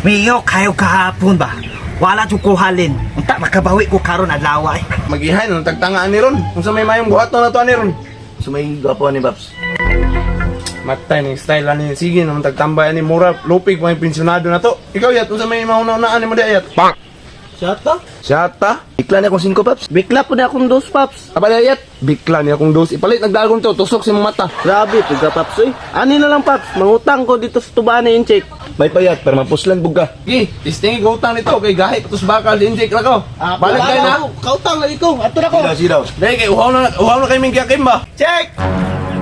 Miyo kayo kahapon ba? Wala jud ko halin. Unta makabawi ko karon adlaw ay. Magihay nung tagtangaan ni Ron. Kung sa may mayong buhat na to ni Ron. Sumay gapo ni Babs. Matay ni style ani sige nung tagtambay ani mura lupig may pensionado na to. Ikaw yat kung sa may mauna-unaan ni mo di ayat. Pang. Siyata? Siyata. Bikla ni akong 5 Paps. Bikla po na akong 2 Paps. Abalayat. Bikla niya kung dos. Ipalit nagdagong to. Tusok si mata. Grabe, pagka Paps eh. Ani na lang Paps, mangutang ko dito sa tubaan na incheck. May payat para mapuslan buga. Gi, tistingi gautang nito kay gahi patus bakal injek ra ko. Balik kayo na. Kautang lagi ko, ato na ko. Sidaw. Dai kay uhaw na kay ming kiyakim ba? Check.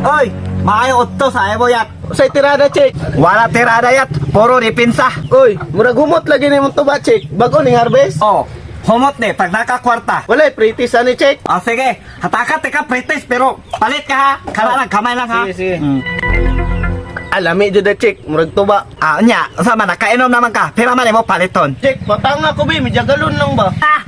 Oy, maayo otto sa imo yat. Say tirada check. Wala tirada yat, puro dipinsa. Uy, murag humot lagi ni mong tuba check. Bago ning harvest. Oh, humot ni pag nakakwarta. Wala, pretty ani check. Oh, sige. Hataka teka pretest pero palit ka ha. Kala lang kamay lang ha. Sige. Mm. Alami jud na check, murag tuba. Ah, nya, sama na kainom naman ka. Pero man mo paliton. Check, patanga ko bi, medya galon lang ba? Ah,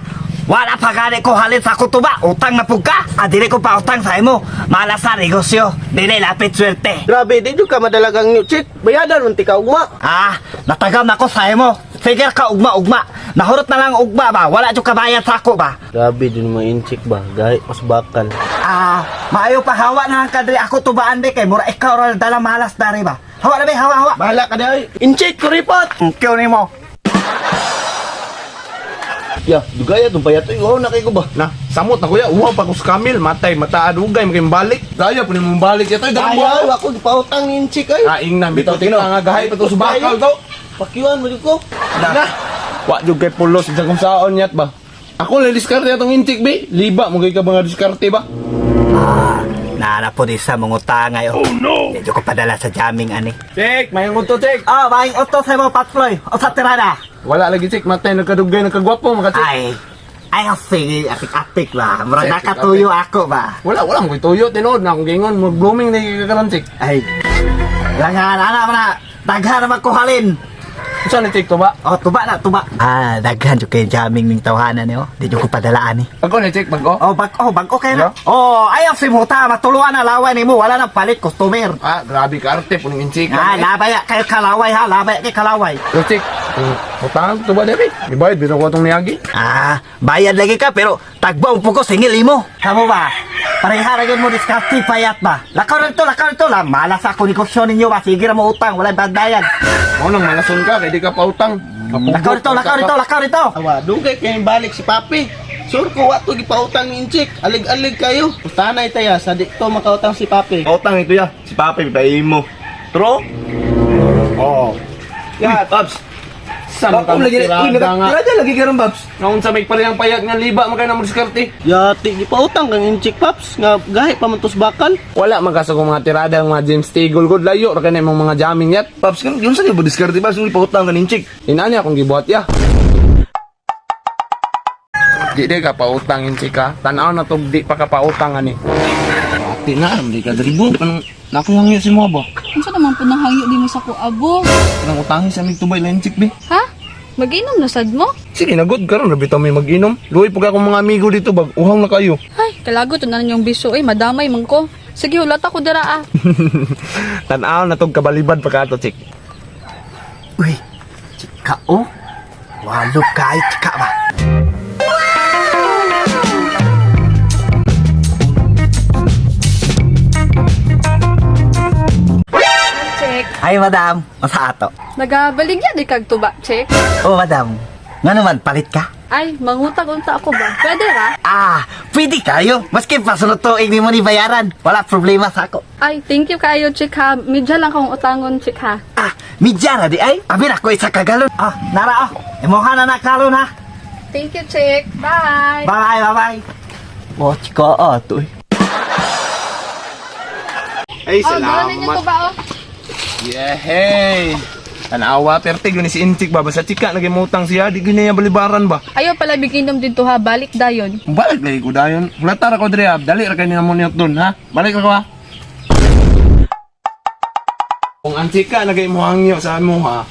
wala pa gani ko halin sa kutuba. Utang na pug ka. Ah, dili ko pa utang sa imo. Malas sa negosyo. Dili lapit swerte. Grabe, di jud ka madalagang new check. Bayadan man ti ka ugma. Ah, natagam na ko sa imo. Figure ka ugma-ugma. Nahurot na lang ugma ba? Wala jud kabayad sa ako ba? Grabe din mo incheck ba, gahi pas bakal. Ah, maayo pa hawa na lang kadri ako tubaan di kay mura ikaw ra dala malas dari ba? Hawa na be, hawa. Bahala ka dahi. Incheck ko report. Kyo nimo. Ya, dugaya tong payat oy. Wow na kay ko ba. Na, samot na kuya. Uhaw pa ko sa kamil. Matay, mataadugay. Maging balik. Daya po mo balik. Ito yung dalang Ayaw, buhaw. ako gipautang ni incheck ay. Kaing na. Bitaw tingnan nga gahay pa to sa bakal to. Pakiwan mo di ko. Na. Wa jud kay pulos. Isa kung saon yat ba? Ako lang diskarte atong intik be. Liba mo kay ka mga diskarte ba? Ah, nana po di sa mangutangay. Oh no. Medyo ko padala sa jamming ani. Check, may ngunto check. Ah, maing otto sa mo patfloy. O sa tirada. Wala lagi check. Matay, nagkadugay, nagkagwapo. Makacheck. Ay, sige, apik-apik ba? Murag nakatuyo ako ba? Wala mo ko'y tuyo. Tinood na akong gingon. Mag-blooming na ikakaroon check. Ay, langan, anak na. Daghan naman ko halin. Saan na check to ba? Oh, tuba na, tuba. Ah, daghan jo kay jamming ning tawhanan niyo. Di jo ko padalaan ni. Bago na check, bago? Oh, bag okay na. Oh, ayaw si Muta, matuluan na laway nimo, wala nang palit customer. Ah, grabe ka arte. Puning incheck. Ah, labay kay kalaway ha, labay kay kalaway. Yo check. Utang to ba Devi? Ibayad bitaw ko atong niagi. Ah, bayad lagi ka pero tagbaw po ko singil imo. Kamo ba? Pareha ra gyud mo diskarte payat ba? Lakaw rito lang. Malas ako negosyo ninyo ba? Sige ra mo utang, wala bayad. Mo nang malason ka, kaya di ka pautang. Lakaw rito. Awa, dugay kay balik si Papi. Sure ko wato gipautang ni incheck. Alig-alig kayo. Tanay taya sa di to makautang si Papi. Pautang ito ya. Si Papi pipay mo. Tro? Oo. Ya, Babs. Saan ka tirada nga? Tirada lagi karon Babs. Ngayon sa may parehang payat nga liba, magkaya na mo diskarte. Yati gipautang kang incheck Paps nga gahi pa man tos bakal. Wala magkasagong mga tirada, mga James Tigol, good layo, ra kanay mga jamming yat. Babs kan yun sa mo diskarte ba suli pautang kanin chick. Inani akong gibuhat ya. Di ka pautang in chika. Tanaw na to, di pa ka pautang ani. Ati na, hindi ka dribo. Kanang nakuyang si mo ba? Unsa naman po nahangyo di mo sa kuabo? Kanang utangin sa mig tubay lang chick be. Ha? Mag-inom na sad mo? Sige na good karon, rabitaw may mag-inom. Luoy pag akong mga amigo dito bag uhaw na kayo. Ay, kalago to na yung biso eh, madamay man ko. Sige, hulat ako dira ah. Tanaw na to kabalibad pa ka to chik. Uy, chika oh. Walo kay chika ba? Check. Ay, madam. Masa ato? Nagabaligya di kag tuba, check. Oh, madam. Nga naman, palit ka? Ay, mangutag-unta ako ba? Pwede ra? Ah, pwede kayo. Maski pasunod to, hindi mo ni bayaran. Wala problema sa ako. Ay, thank you kayo, check ha. Medya lang kong utangon, check ha. Ah, midya na di ay. Abin ako isa kagalon. Ah, nara oh. Imuha na nakalon ha. Thank you, check. Bye! Bye. Oh, chika ato eh. Ay, dala ninyo tuba oh. Yeah, hey. Tanawa, pertig yun si Intik ba? Basta chika, nagimutang siya, di ganyan balibaran ba? Ayaw pala biginom dito ha, balik dayon. Balik lagi ko dayon. Hulata ra ko dre, dali ra kanina mo niyot doon, ha? Balik ako ha. Kung ang chika, nagay mo hangyo sa mo ha,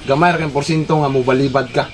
gamay ra kang porsyento nga mo balibad ka.